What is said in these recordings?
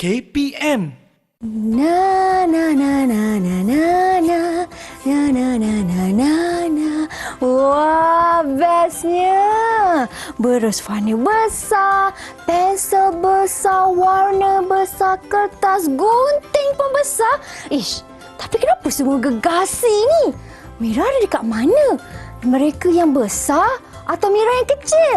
KPM. Na na na na na na na na na na na na na. Wah, bestnya. Berus warna besar, pensel besar, warna besar, kertas gunting pun besar. Ish, tapi kenapa semua gegasi ni? Mira ada dekat mana? Mereka yang besar atau Mira yang kecil?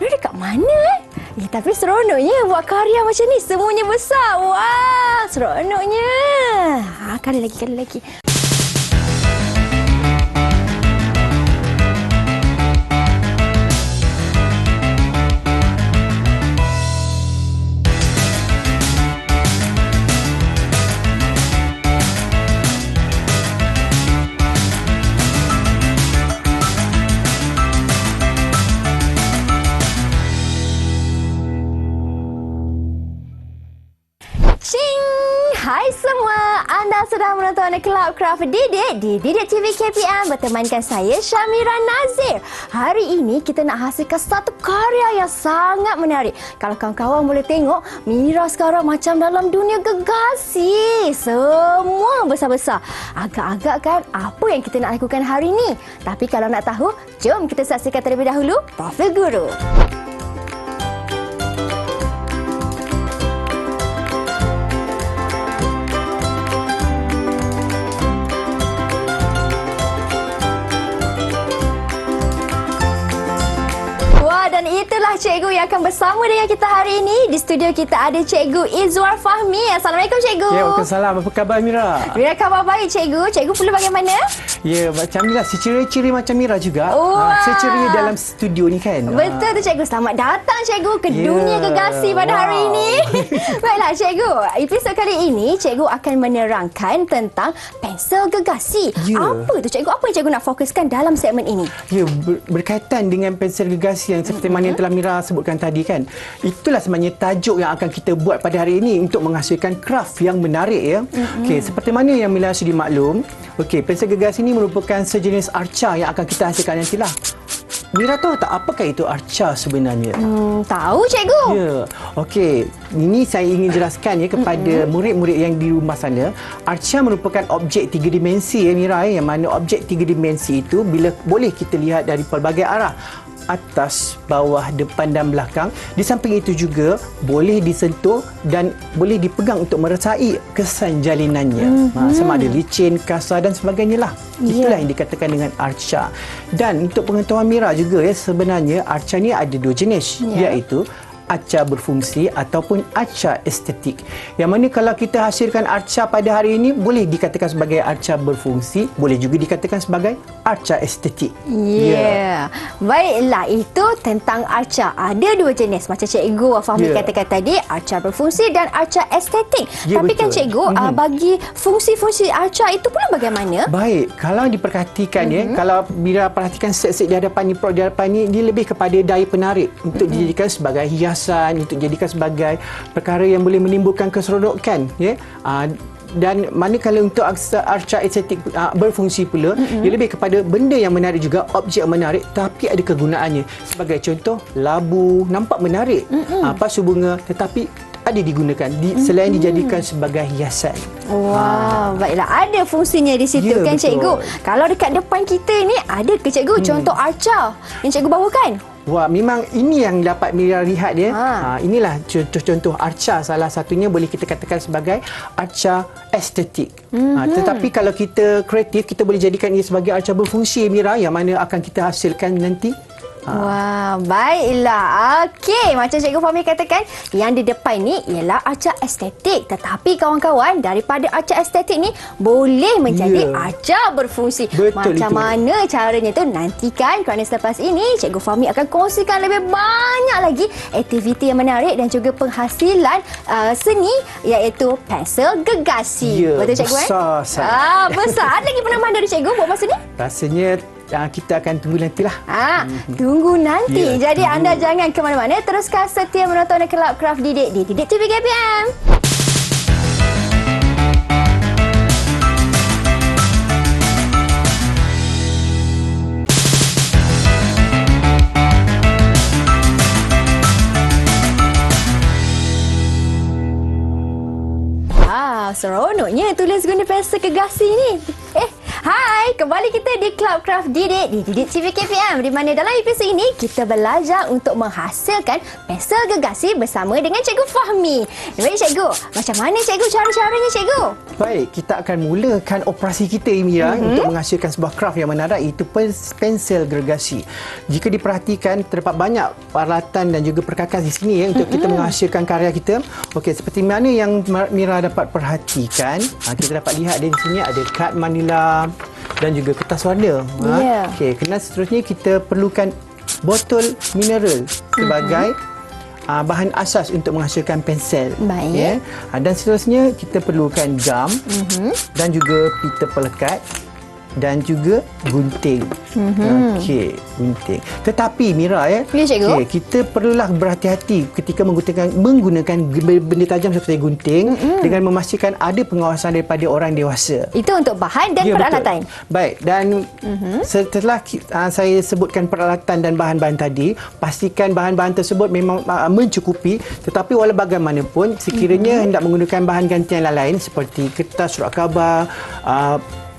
Mira dekat mana tapi seronoknya buat karya macam ni. Semuanya besar. Wah, seronoknya. Kali lagi. Hai semua, anda sedang menonton Club Craft Didik di Didik TV KPM bertemankan saya Syamira Nazir. Hari ini kita nak hasilkan satu karya yang sangat menarik. Kalau kawan-kawan boleh tengok, Mira sekarang macam dalam dunia gegasi. Semua besar-besar. Agak-agak kan apa yang kita nak lakukan hari ini? Tapi kalau nak tahu, jom kita saksikan terlebih dahulu Profil Guru. Dan itulah cikgu yang akan bersama dengan kita hari ini. Di studio kita ada Cikgu Izwar Fahmi. Assalamualaikum Cikgu. Ya, waalaikumsalam. Apa khabar Mira? Mira khabar baik Cikgu. Cikgu pula bagaimana? Ya, macam Mira. Seceri-ceri macam Mira juga. Seceri dalam studio ni kan. Betul tu Cikgu. Selamat datang Cikgu ke dunia gegasi pada hari ini. Baiklah Cikgu. Episod kali ini Cikgu akan menerangkan tentang pensel gegasi. Apa tu Cikgu? Apa yang Cikgu nak fokuskan dalam segmen ini? Ya, berkaitan dengan pensel gegasi yang seperti mana yang telah Mira sebutkan tadi kan. Itulah sebenarnya tajuk yang akan kita buat pada hari ini untuk menghasilkan kraft yang menarik ya. Okey, seperti mana yang Mira sudah maklum, okey, pensel gegasi ini merupakan sejenis arca yang akan kita hasilkan nantilah. Mira tahu tak apakah itu arca sebenarnya? Tahu Cikgu. Ya. Okey, ini saya ingin jelaskan ya kepada murid-murid yang di rumah sana. Arca merupakan objek tiga dimensi ya Mira, yang mana objek tiga dimensi itu bila boleh kita lihat dari pelbagai arah. Atas, bawah, depan dan belakang. Di samping itu juga boleh disentuh dan boleh dipegang untuk merasai kesan jalinannya. Sama ada licin, kasar dan sebagainya lah. Itulah yang dikatakan dengan arca. Dan untuk pengetahuan Mira juga ya, sebenarnya arca ni ada dua jenis, iaitu arca berfungsi ataupun arca estetik. Yang mana kalau kita hasilkan arca pada hari ini, boleh dikatakan sebagai arca berfungsi, boleh juga dikatakan sebagai arca estetik. Baiklah, itu tentang arca. Ada dua jenis macam Cikgu Fahmi katakan tadi, arca berfungsi dan arca estetik. Tapi kan Cikgu, bagi fungsi-fungsi arca itu pula bagaimana? Baik, kalau diperhatikan ya, kalau Mira perhatikan set-set di hadapan ni, produk di hadapan ni, dia lebih kepada daya penarik untuk dijadikan sebagai hiasan, untuk dijadikan sebagai perkara yang boleh menimbulkan keseronokan ya. Dan manakala untuk arca estetik berfungsi pula, ia lebih kepada benda yang menarik juga, objek yang menarik tapi ada kegunaannya. Sebagai contoh, labu nampak menarik, pasu bunga, tetapi ada digunakan selain dijadikan sebagai hiasan. Baiklah, ada fungsinya di situ kan Cikgu. Kalau dekat depan kita ni ada ke Cikgu contoh arca yang Cikgu bawakan? Wah, memang ini yang dapat Mira lihat ya. Inilah contoh-contoh arca, salah satunya boleh kita katakan sebagai arca estetik. Tetapi kalau kita kreatif, kita boleh jadikan ia sebagai arca berfungsi Mira, yang mana akan kita hasilkan nanti. Baiklah. Okey, macam Cikgu Fahmi katakan, yang di depan ni ialah arca estetik. Tetapi kawan-kawan, daripada arca estetik ni boleh menjadi arca berfungsi. Macam mana caranya tu, nantikan, kerana selepas ini Cikgu Fahmi akan kongsikan lebih banyak lagi aktiviti yang menarik dan juga penghasilan seni, iaitu pensel gegasi. Betul Cikgu? Besar. Besar. Ada lagi penambahan dari Cikgu buat masa ni? Rasanya kita akan tunggu nantilah. Tunggu nanti. Jadi anda jangan ke mana-mana. Teruskan setia menonton Club Craft Didik di Didik TV KPM. seronoknya tulis guna pensel gergasi ni. Hai, kembali kita di Club Craft Didik di Didik TV KPM, di mana dalam episod ini kita belajar untuk menghasilkan pensel gergasi bersama dengan Cikgu Fahmi. Baik Cikgu, macam mana Cikgu cara-caranya Cikgu? Baik, kita akan mulakan operasi kita Mira untuk menghasilkan sebuah craft yang menarik, iaitu pensel gergasi. Jika diperhatikan, terdapat banyak peralatan dan juga perkakas di sini untuk kita menghasilkan karya kita. Okey, seperti mana yang Mira dapat perhatikan, kita dapat lihat di sini ada kad manila dan juga kertas warna. Okey, kemudian seterusnya kita perlukan botol mineral sebagai bahan asas untuk menghasilkan pensel. Baik. Dan seterusnya kita perlukan gam dan juga pita pelekat dan juga gunting. Okey, gunting. Tetapi Mira Ya, Cikgu. okey, kita perlulah berhati-hati ketika menggunakan benda tajam seperti gunting dengan memastikan ada pengawasan daripada orang dewasa. Itu untuk bahan dan peralatan. Betul. Baik, dan setelah saya sebutkan peralatan dan bahan-bahan tadi, pastikan bahan-bahan tersebut memang mencukupi. Tetapi walau bagaimanapun, sekiranya hendak menggunakan bahan gantian lain seperti kertas, surat khabar,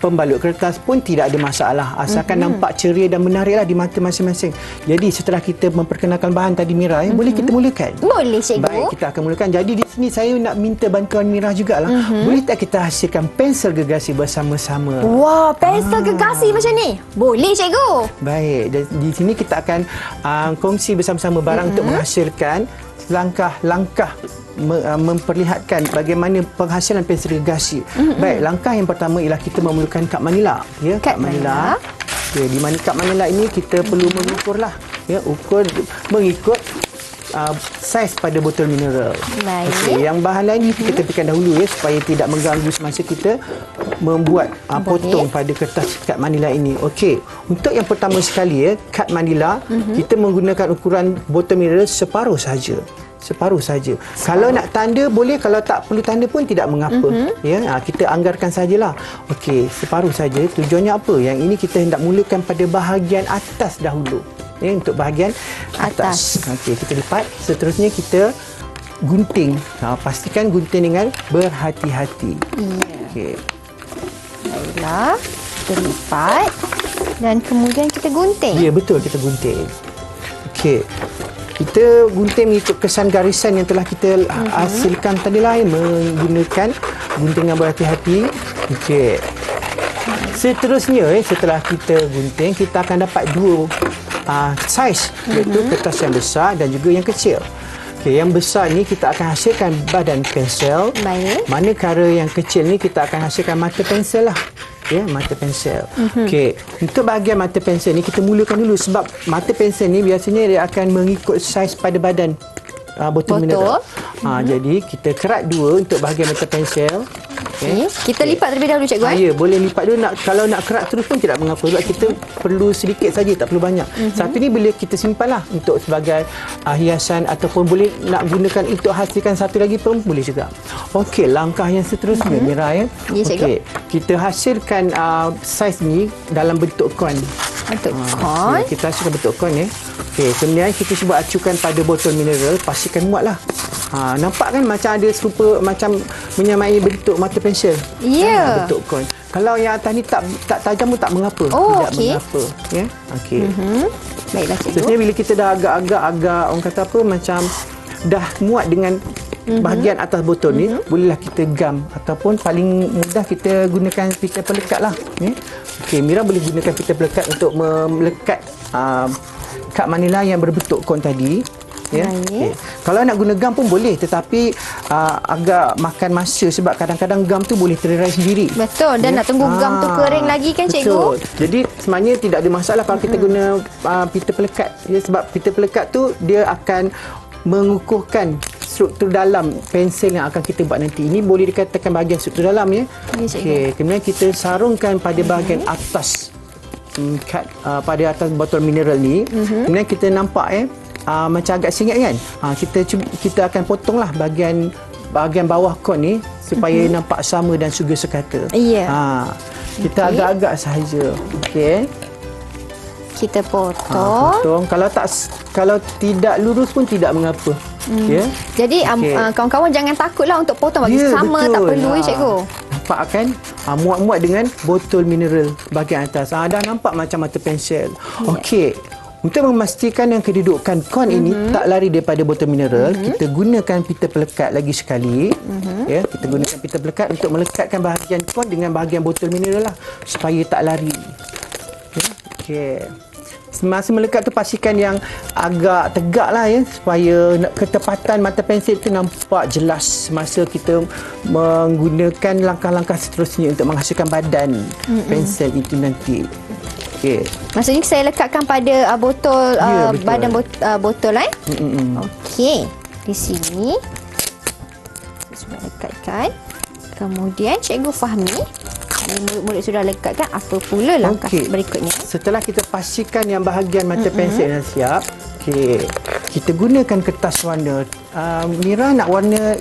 pembalut kertas pun tidak ada masalah, asalkan nampak ceria dan menariklah di mata masing-masing. Jadi setelah kita memperkenalkan bahan tadi Mira, boleh kita mulakan? Boleh Cikgu. Baik, kita akan mulakan. Jadi di sini saya nak minta bantuan Mira jugalah. Boleh tak kita hasilkan pensel gergasi bersama-sama? Wah, pensel gergasi macam ni? Boleh Cikgu. Baik, dan di sini kita akan kongsi bersama-sama barang untuk menghasilkan langkah-langkah memperlihatkan bagaimana penghasilan pensel gergasi. Baik, langkah yang pertama ialah kita memerlukan kad manila. Ya, kad manila. Okay, di mana kad manila ini kita perlu mengukurlah. Ya, ukur mengikut saiz pada botol mineral. Baik. Okey, yang bahan lain ini kita tepikan dahulu ya, supaya tidak mengganggu semasa kita membuat potong pada kertas kad manila ini. Okey, untuk yang pertama sekali ya, kad manila, kita menggunakan ukuran botol mineral separuh saja. Separuh saja. Kalau nak tanda boleh, kalau tak perlu tanda pun tidak mengapa. Ya, kita anggarkan sajalah. Okey, separuh saja. Tujuannya apa? Yang ini kita hendak mulakan pada bahagian atas dahulu. Ya, untuk bahagian atas. Okey, kita lipat. Seterusnya kita gunting. Pastikan gunting dengan berhati-hati. Okey. Baiklah, kita lipat dan kemudian kita gunting. Ya, betul, kita gunting. Okey. Kita gunting mengikut kesan garisan yang telah kita hasilkan tadi lah, menggunakan gunting yang berhati-hati. Okey. Seterusnya, setelah kita gunting, kita akan dapat dua saiz, iaitu kertas yang besar dan juga yang kecil. Okey, yang besar ni kita akan hasilkan badan pensel. Baik. Manakala yang kecil ni kita akan hasilkan mata pensel lah. Ya, mata pensel. Okey, untuk bahagian mata pensel ni kita mulakan dulu, sebab mata pensel ni biasanya dia akan mengikut saiz pada badan botol mineral. Jadi kita kerat dua untuk bahagian mata pensel. Okey, kita lipat terlebih dahulu Cikgu. Ya, boleh lipat dulu. Kalau nak kerat terus pun tidak mengapa, sebab kita perlu sedikit saja, tak perlu banyak. Satu ni boleh kita simpanlah untuk sebagai hiasan, ataupun boleh nak gunakan untuk hasilkan satu lagi pun boleh juga. Okey, langkah yang seterusnya Mira ya. Ya, Cikgu. Okey, kita hasilkan saiz ni dalam bentuk kon. Bentuk kon. Kita hasilkan bentuk kon ya. Okey, kemudian kita cuba acukan pada botol mineral, pastikan muatlah. Nampak kan macam ada serupa, macam menyamai bentuk mata pensel. Ya. Bentuk kon. Kalau yang atas ni tak tajam pun tak mengapa. Oh, tidak mengapa. Ya. Okey. Baiklah Cikgu. Sebenarnya bila kita dah agak orang kata apa, macam dah muat dengan bahagian atas botol ni, bolehlah kita gam, ataupun paling mudah kita gunakan pita pelekat lah. Ya. Okey, Mira boleh gunakan pita pelekat untuk melekat kad manila yang berbentuk kon tadi. Ya. Okay. Kalau nak guna gam pun boleh, tetapi agak makan masa, sebab kadang-kadang gam tu boleh tererai sendiri. Betul, dan nak tunggu gam tu kering lagi kan Cikgu? Betul. Jadi sebenarnya tidak ada masalah kalau kita guna pita pelekat. Ya, sebab pita pelekat tu dia akan mengukuhkan struktur dalam pensel yang akan kita buat nanti. Ini boleh dikatakan bahagian struktur dalam ya. Okey, kemudian kita sarungkan pada bahagian atas pada atas botol mineral ni. Kemudian kita nampak macam agak singit kan. Kita akan potonglah bahagian bawah kon ni supaya nampak sama dan juga sekata. Ya. Kita agak-agak sahaja. Okey. Kita potong. Potong. Kalau tidak lurus pun tidak mengapa. Ya. Jadi Okey. kawan-kawan jangan takutlah untuk potong bagi Ya, sama, tak betul. perlu cikgu. Nampak kan? Muat-muat dengan botol mineral bahagian atas. Dah nampak macam mata pensel. Okey. Untuk memastikan yang kedudukan kon ini tak lari daripada botol mineral, kita gunakan pita pelekat lagi sekali. Ya, kita gunakan pita pelekat untuk melekatkan bahagian kon dengan bahagian botol mineral lah supaya tak lari. Ya, okey. Semasa melekat tu pastikan yang agak tegak lah ya, supaya ketepatan mata pensel tu nampak jelas semasa kita menggunakan langkah-langkah seterusnya untuk menghasilkan badan pensel itu nanti. Okey. Maksudnya saya lekatkan pada botol, Ya, betul. badan botol Okey. Di sini saya sudah lekatkan. Kemudian Cikgu Fahmi, murid-murid sudah lekatkan, apa pula langkah Okey. berikutnya? Setelah kita pastikan yang bahagian mata pensel dah siap, okey, kita gunakan kertas warna. Mira nak warna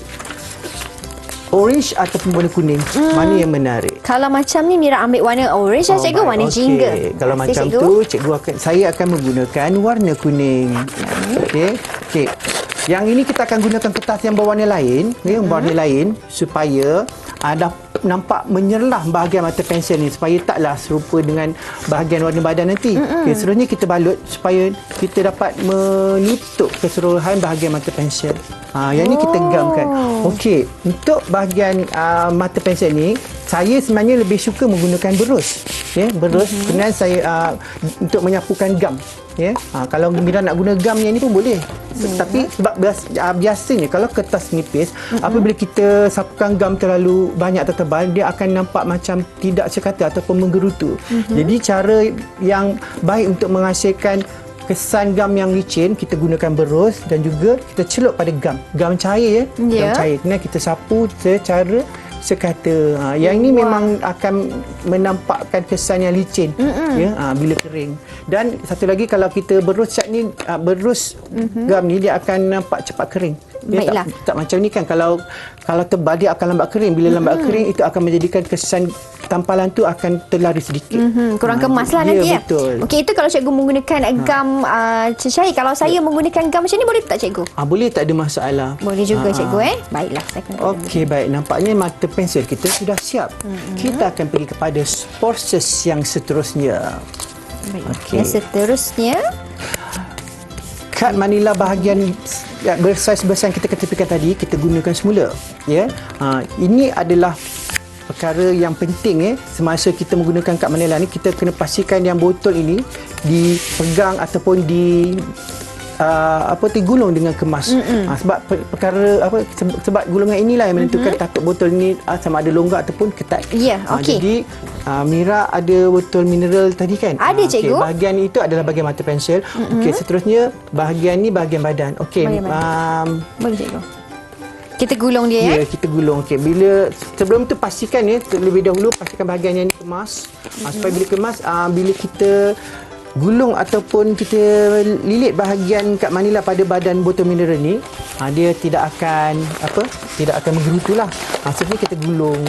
orange ataupun warna kuning? Mana yang menarik? Kalau macam ni Mira ambil warna orange lah cikgu, baik. warna Okey. jingga. Kalau Terima kasih, macam cikgu. tu, saya akan menggunakan warna kuning. Okey. Okey. Yang ini kita akan gunakan kertas yang berwarna lain, berwarna lain supaya nampak menyerlah bahagian mata pensel ni supaya taklah serupa dengan bahagian warna badan nanti. Okay, seterusnya kita balut supaya kita dapat menutup keseluruhan bahagian mata pensel. Yang ni kita gamkan. Okey, untuk bahagian mata pensel ni saya sebenarnya lebih suka menggunakan berus. Berus dengan saya untuk menyapukan gam. Kalau Mira nak guna gam yang ni pun boleh. Tapi sebab biasanya kalau kertas nipis, apabila kita sapukan gam terlalu banyak atau tebal, dia akan nampak macam tidak sekata ataupun menggerutu. Jadi cara yang baik untuk menghasilkan kesan gam yang licin, kita gunakan berus dan juga kita celup pada gam cair gam cair. Kemudian kita sapu secara sekata. Yang ini memang akan menampakkan kesan yang licin bila kering. Dan satu lagi, kalau kita berus cat ni, berus gam ni dia akan nampak cepat kering. Dia tak macam ni kan, kalau tebal dia akan lambat kering. Bila lambat kering, itu akan menjadikan kesan tampalan tu akan terlari sedikit. Kurang kemas lah nanti ya. Betul. Okey, itu kalau cikgu menggunakan gam cecair. Kalau saya menggunakan gam macam ni, boleh tak cikgu? Boleh, tak ada masalah. Boleh juga cikgu Baiklah, saya akan Okey, baik. Nampaknya mata pensel kita sudah siap. Kita akan pergi kepada proses yang seterusnya. Baik. Okey. Yang seterusnya, Kad manila bahagian bersaiz besar yang kita ketepikan tadi, kita gunakan semula. Ini adalah perkara yang penting semasa kita menggunakan kad manila ni, kita kena pastikan yang botol ini dipegang ataupun digulung dengan kemas. Sebab perkara sebab gulungan inilah yang menentukan tatuk botol ini sama ada longgar ataupun ketat. Ya, okey. Jadi Mira ada botol mineral tadi kan? Ada, cikgu. Okay, bahagian itu adalah bahagian mata pensel. Okey, seterusnya bahagian ni bahagian badan. Okey, boleh cikgu. Kita gulung dia kita gulung. Okey, bila sebelum tu pastikan terlebih dahulu pastikan bahagian yang ni kemas. Supaya bila kemas, bila kita gulung ataupun kita lilit bahagian kad manila pada badan botol mineral ni, dia tidak akan menggerutulah. Maksudnya kita gulung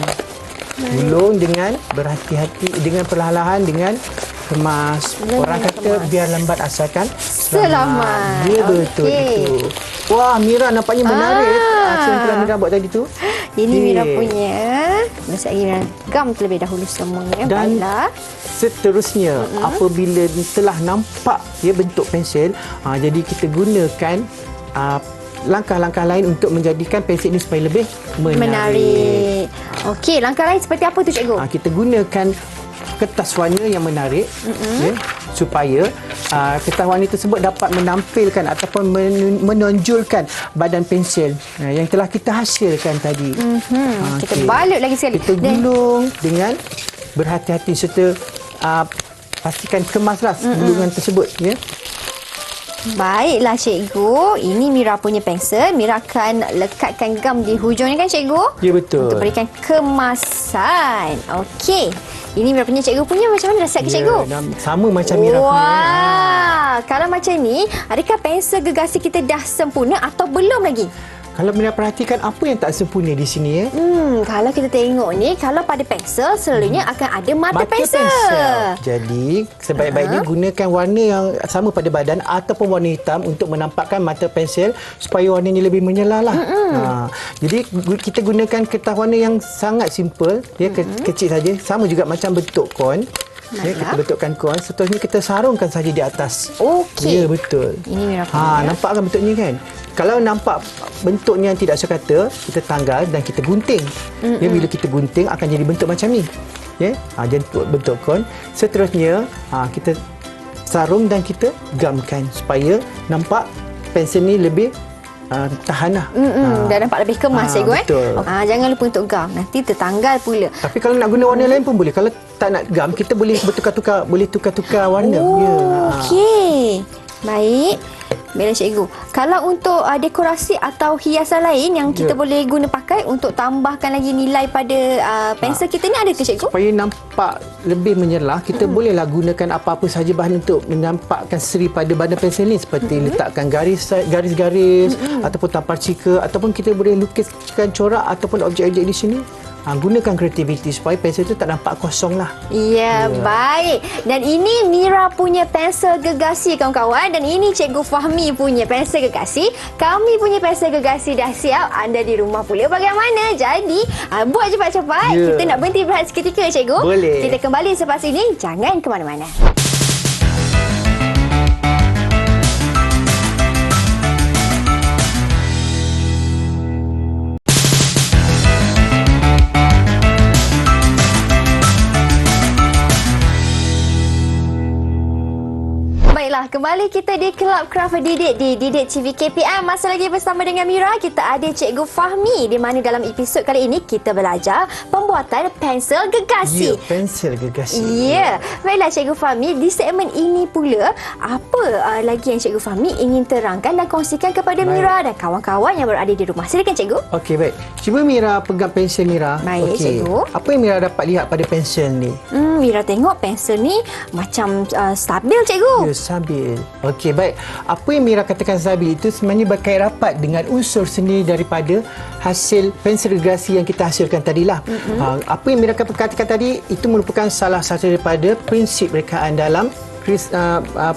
dengan berhati-hati, dengan perlahan-lahan, dengan kemas. Orang kata biar lambat asalkan selamat. Ya, betul itu. Wah, Mira nampaknya menarik action yang Mira buat tadi tu. Ini Mira punya. Masa Mira gam terlebih dahulu semuanya. Dan baiklah. Seterusnya, apabila telah nampak bentuk pensel, jadi kita gunakan langkah-langkah lain untuk menjadikan pensel ini supaya lebih menarik. Okey, langkah lain seperti apa tu cikgu? Kita gunakan kertas warna yang menarik supaya kertas warna tersebut dapat menampilkan ataupun menonjolkan badan pensel yang telah kita hasilkan tadi. Kita balut lagi sekali. Kita gulung dengan berhati-hati serta pastikan kemaslah gulungan tersebut. Baiklah cikgu, ini Mira punya pensel. Mira akan lekatkan gam di hujungnya kan cikgu? Ya, betul. Untuk berikan kemasan. Okey. Ini Mira punya, cikgu punya macam mana? Dah siap ke cikgu? Sama macam Mira punya. Wah, kalau macam ni, adakah pensel gergasi kita dah sempurna atau belum lagi? Kalau Mira perhatikan apa yang tak sempurna di sini ya? Kalau kita tengok ni, kalau pada pensel selalunya akan ada mata pensel. Jadi sebaik-baiknya gunakan warna yang sama pada badan ataupun warna hitam untuk menampakkan mata pensel supaya warna ni lebih menyala lah. Jadi kita gunakan kertas warna yang sangat simple, ya, kecil saja, sama juga macam bentuk kon. Ya, kita bentukkan kon, seterusnya kita sarungkan saja di atas. Okey. Ya, betul. Ini Mira punya. Nampak kan bentuknya kan? Kalau nampak bentuknya yang tidak sekata, kita tanggal dan kita gunting. Ya, bila kita gunting akan jadi bentuk macam ni. Ya, jadi bentuk kon. Seterusnya, kita sarung dan kita gamkan supaya nampak pensel ni lebih tahan lah. Dah nampak lebih kemas, cikgu. Betul. Jangan lupa untuk gam. Nanti tertanggal pula. Tapi kalau nak guna warna lain pun boleh. Kalau tak nak gam, kita boleh bertukar-tukar warna. Okey. Baik. Baiklah cikgu. Kalau untuk dekorasi atau hiasan lain yang kita boleh guna pakai untuk tambahkan lagi nilai pada pensel kita ni, ada ke cikgu? Supaya nampak lebih menyerlah, kita bolehlah gunakan apa-apa sahaja bahan untuk menampakkan seri pada badan pensel ni, seperti letakkan garis-garis ataupun tampar cika, ataupun kita boleh lukiskan corak ataupun objek-objek di sini. Gunakan kreativiti supaya pensel itu tak nampak kosong lah. Ya, baik. Dan ini Mira punya pensel gegasi, kawan-kawan. Dan ini Cikgu Fahmi punya pensel gegasi. Kami punya pensel gegasi dah siap. Anda di rumah pula bagaimana? Jadi, buat cepat-cepat. Kita nak berhenti berehat seketika, Cikgu. Boleh. Kita kembali selepas ini. Jangan ke mana-mana. Baiklah, kembali kita di Kelab Craft Didik di Didik TV KPM. Masih lagi bersama dengan Mira. Kita ada Cikgu Fahmi, di mana dalam episod kali ini kita belajar pembuatan pensel gegasi. Ya, pensel gegasi. Ya. Baiklah Cikgu Fahmi, di segmen ini pula, apa lagi yang Cikgu Fahmi ingin terangkan dan kongsikan kepada Mira dan kawan-kawan yang berada di rumah? Silakan Cikgu. Okey, baik. Cuba Mira pegang pensel Mira. Baik, Cikgu. Apa yang Mira dapat lihat pada pensel ni? Mira tengok pensel ni macam stabil, Cikgu. Ya, stabil. Okey, baik. Apa yang Mira katakan stabil itu sebenarnya berkait rapat dengan unsur sendiri daripada hasil pensel gegasi yang kita hasilkan tadilah. Apa yang Mira katakan tadi itu merupakan salah satu daripada prinsip rekaan dalam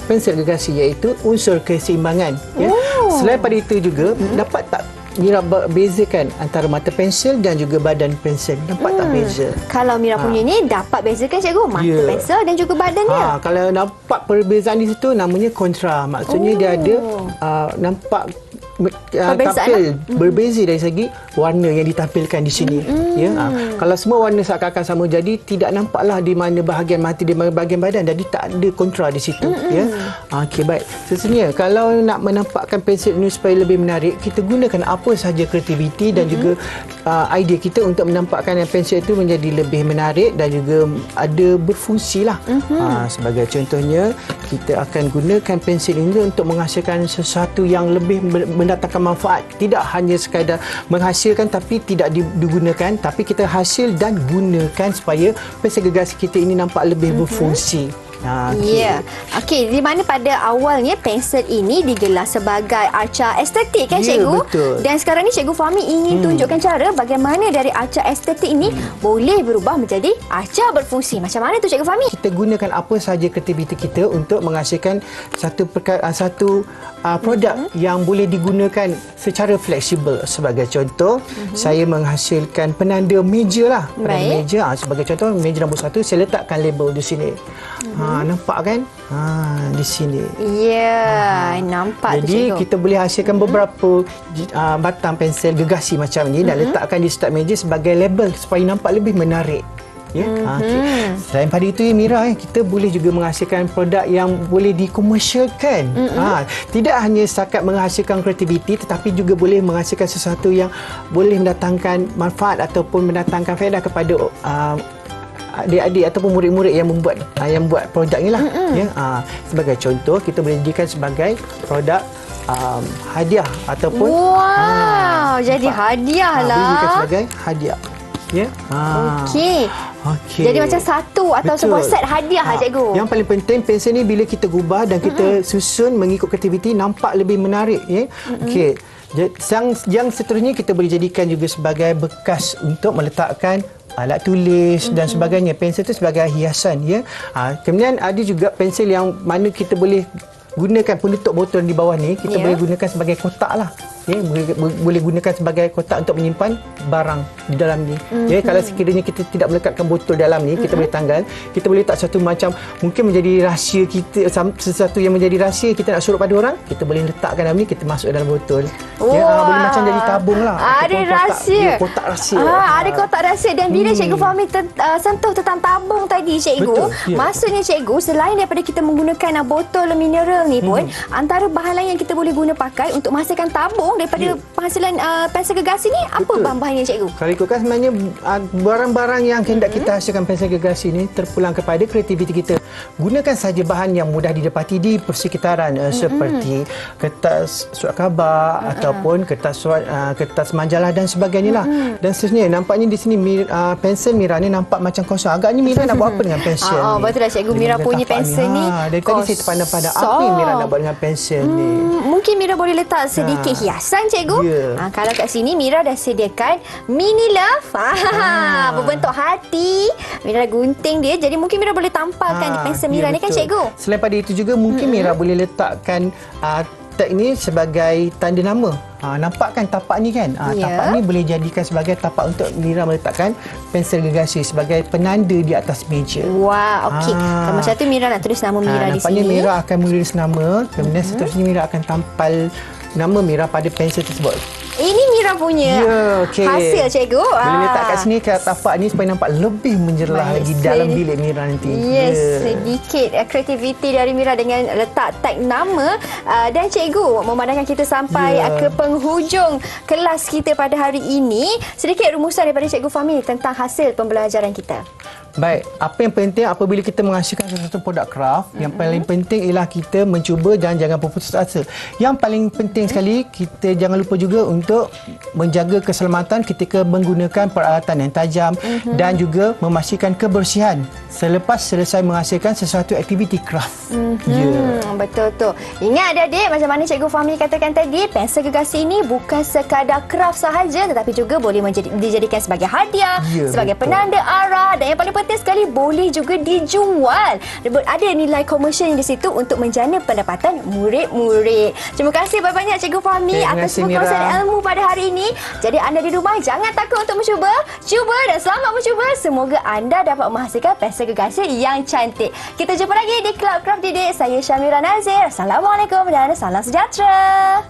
pensel gegasi, iaitu unsur keseimbangan. Ya. Selain pada itu juga, dapat tak Mira bezakan antara mata pensel dan juga badan pensel? Nampak tak beza? Kalau Mira punya ni dapat bezakan, Cikgu, mata pensel dan juga badan dia. Kalau nampak perbezaan di situ, namanya kontra. Maksudnya dia ada nampak tampil berbeza dari segi warna yang ditampilkan di sini. Ya, kalau semua warna seakan-akan sama, jadi tidak nampaklah di mana bahagian mata, di mana bahagian badan, jadi tak ada kontra di situ. Ya. Okey, baik. Seterusnya, kalau nak menampakkan pensel ini supaya lebih menarik, kita gunakan apa sahaja kreativiti dan juga idea kita untuk menampakkan pensel itu menjadi lebih menarik dan juga ada berfungsi lah. Sebagai contohnya, kita akan gunakan pensel ini untuk menghasilkan sesuatu yang lebih mendatangkan manfaat. Tidak hanya sekadar menghasilkan tapi tidak digunakan, tapi kita hasil dan gunakan supaya pensel gegasi kita ini nampak lebih berfungsi. Ya. Okey, di mana pada awalnya pensel ini digelar sebagai arca estetik, kan Cikgu? Betul. Dan sekarang ni Cikgu Fahmi ingin tunjukkan cara bagaimana dari arca estetik ini boleh berubah menjadi arca berfungsi. Macam mana tu Cikgu Fahmi? Kita gunakan apa sahaja kreativiti kita untuk menghasilkan satu produk yang boleh digunakan secara fleksibel. Sebagai contoh, saya menghasilkan penanda meja lah. Penanda meja. Sebagai contoh, meja nombor 1, saya letakkan label di sini. Nampak kan? Di sini. Ya, nampak tu, Jadi Cikgu. kita boleh hasilkan beberapa batang pensel gegasi macam ni dan letakkan di start meja sebagai label supaya nampak lebih menarik. Ya. Okay. Selain pada itu, Mira, kita boleh juga menghasilkan produk yang boleh dikomersialkan. Tidak hanya setakat menghasilkan kreativiti, tetapi juga boleh menghasilkan sesuatu yang boleh mendatangkan manfaat ataupun mendatangkan faedah kepada adik-adik ataupun murid-murid yang buat produk ni lah. Ya. Sebagai contoh, kita boleh jadikan sebagai produk hadiah ataupun jadi hadiah lah. Boleh jadikan sebagai hadiah. Ya. Okey. Jadi macam satu atau sebuah set hadiah, Cikgu. Yang paling penting, pensel ni bila kita gubah dan kita susun mengikut kreativiti, nampak lebih menarik. Ya. Okey. Yang seterusnya kita boleh jadikan juga sebagai bekas untuk meletakkan alat tulis dan sebagainya. Pensel itu sebagai hiasan, ya. Kemudian ada juga pensel yang mana kita boleh gunakan penutup botol di bawah ni, kita boleh gunakan sebagai kotak lah. Ya, boleh gunakan sebagai kotak untuk menyimpan barang di dalam ni. Ya, kalau sekiranya kita tidak melekatkan botol dalam ni, kita boleh tanggal, kita boleh letak satu macam mungkin menjadi rahsia kita, sesuatu yang menjadi rahsia kita nak suruh pada orang, kita boleh letakkan dalam ni, kita masuk dalam botol. Ya, boleh macam jadi tabung lah. Ada rahsia. Kotak rahsia. Ada kotak rahsia. Dan bila Cikgu Fahmi sentuh tentang tabung tadi, Cikgu, maksudnya Cikgu, selain daripada kita menggunakan botol mineral ni pun, antara bahan lain yang kita boleh guna pakai untuk menghasilkan tabung daripada penghasilan pensel gergasi ni, apa bahan-bahannya, Cikgu? Kalau ikutkan sebenarnya barang-barang yang hendak kita hasilkan pensel gergasi ni terpulang kepada kreativiti kita. Gunakan saja bahan yang mudah didapati di persekitaran, seperti kertas surat khabar ataupun kertas majalah dan sebagainya lah. Dan seterusnya, nampaknya di sini pensel Mira ni nampak macam kosong. Agaknya Mira nak buat apa dengan pensel ni? Betul lah, Cikgu. Mira punya pensel ni dari tadi saya terpandang-pandang apa yang Mira nak buat dengan pensel ni. Mungkin Mira boleh letak sedikit hiasan, Cikgu. Kalau kat sini Mira dah sediakan mini love berbentuk hati. Mira gunting dia, jadi mungkin Mira boleh tampalkan di pensel Mira ni, kan, Cikgu? Selain pada itu juga mungkin Mira boleh letakkan tag ni sebagai tanda nama. Nampak kan tapak ni kan? Tapak ni boleh jadikan sebagai tapak untuk Mira meletakkan pensel gergasi sebagai penanda di atas meja. Wah, okey. Kalau macam tu Mira nak tulis nama Mira di sini. Nampaknya Mira akan menulis nama, kemudian seterusnya Mira akan tampal nama Mira pada pensel tersebut. Ini Mira punya hasil, Cikgu. Boleh letak kat sini, kat tapak ni, supaya nampak lebih menjerlah lagi dalam bilik Mira nanti. Sedikit kreativiti dari Mira dengan letak tag nama. Dan Cikgu, memandangkan kita sampai ke penghujung kelas kita pada hari ini, sedikit rumusan daripada Cikgu Fahmi tentang hasil pembelajaran kita. Baik, apa yang penting apabila kita menghasilkan sesuatu produk craft, yang paling penting ialah kita mencuba dan jangan berputus asa. Yang paling penting sekali, kita jangan lupa juga untuk menjaga keselamatan ketika menggunakan peralatan yang tajam dan juga memastikan kebersihan selepas selesai menghasilkan sesuatu aktiviti craft. Betul tu. Ingat adik-adik, macam mana Cikgu Fahmi katakan tadi, pensel gergasi ini bukan sekadar craft sahaja, tetapi juga boleh dijadikan sebagai hadiah, sebagai penanda arah, dan yang paling penting sekali, boleh juga dijual. Ada nilai komersial di situ untuk menjana pendapatan murid-murid. Terima kasih banyak-banyak Cikgu Fahmi atas semua kongsian ilmu pada hari ini. Jadi anda di rumah jangan takut untuk mencuba. Cuba dan selamat mencuba. Semoga anda dapat menghasilkan pensel gergasi yang cantik. Kita jumpa lagi di Club Craft Didik. Saya Syamira Nazir. Assalamualaikum dan salam sejahtera.